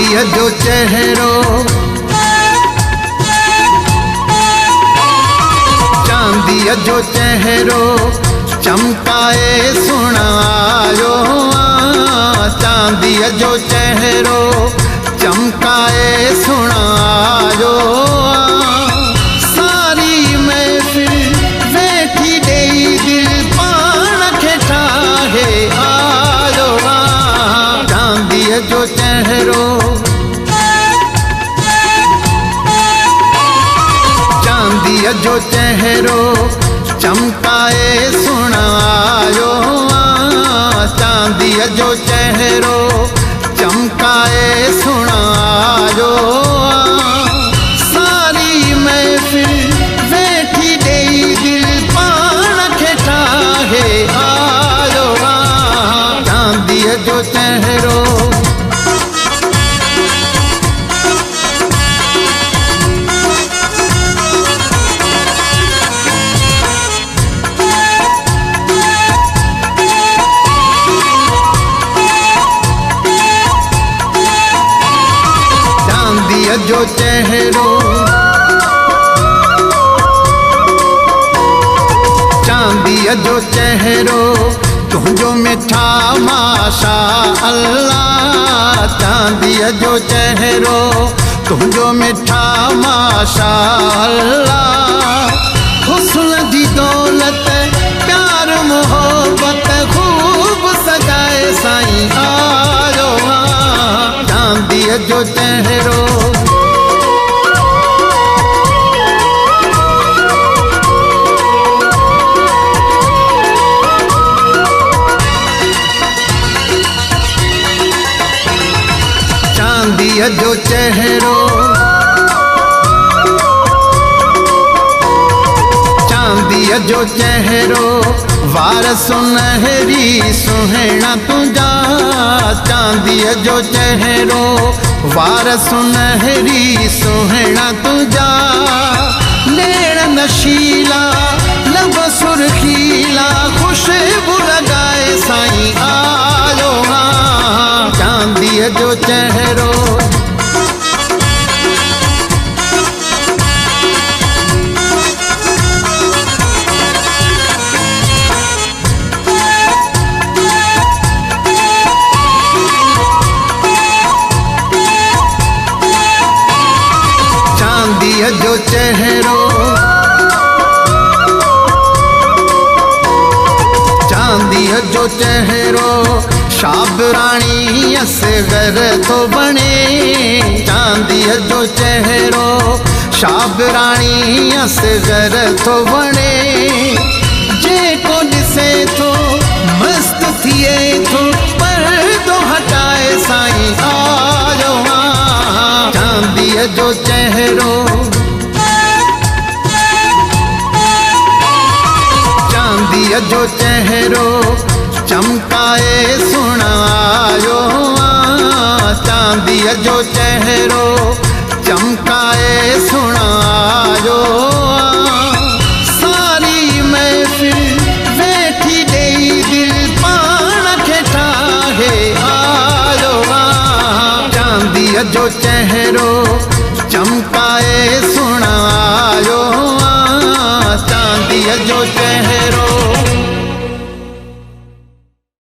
चांदीअ जो चेहरो, चांदीअ जो चेहरो चमकाए सुणायो। चांदीअ जो चेहरो चमकाए सुणायो। सारी महफिल वेठी ॾेई दिल पाण खे ठाहे आयो। चांदीअ जो चेहरो, चांदीअ जो चेहरो चमकाए सुणायो। चांदीअ जो चेहरो चमकाए सुणायो। सारी महफिल वेठी ॾेई दिल पाण खे ठाहे आयो। चांदीअ जो चेहरो, चांदीअ जो चेहरो, चांदीअ जो चेहरो तुझो मिठा माशा अल्लाह। चांदीअ जो चेहरो तुझो मिठा माशा अल्लाह। हुस्न जी दौलत प्यार मोहब्बत खूब सजाए साईं आयो। चांदीअ जो चेहरो, चांदीअ जो चेहरो, चांदीअ जो चेहरो वार सुनहरी सुहिणा तुझा। चांदीअ जो चेहरो वार सुनहरी सुहिणा तुझा। नेण नशीला लब सुर्खीला खुशबू लगाए साईं आयो। चांदीअ जो चेहरो, चांदीअ जो चेहरो, चांदीअ जो चेहरो शाबराणी असगर तो बने। चांदीअ जो चेहरो शाबराणी असगर तो बने। जेको ॾिसे थो मस्त थिए थो पर्दो हटाए साईं आयो। चांदीअ जो चेहरो, चांदीअ जो चेहरो चमकाए सुणायो। चांदीअ जो चेहरो चमकाए सुणायो। सारी महफिल वेठी ॾेई दिल पाण खे ठाहे आयो। चांदीअ जो चेहरो चमकाए सुणायो। चांदीअ जो चेहरो।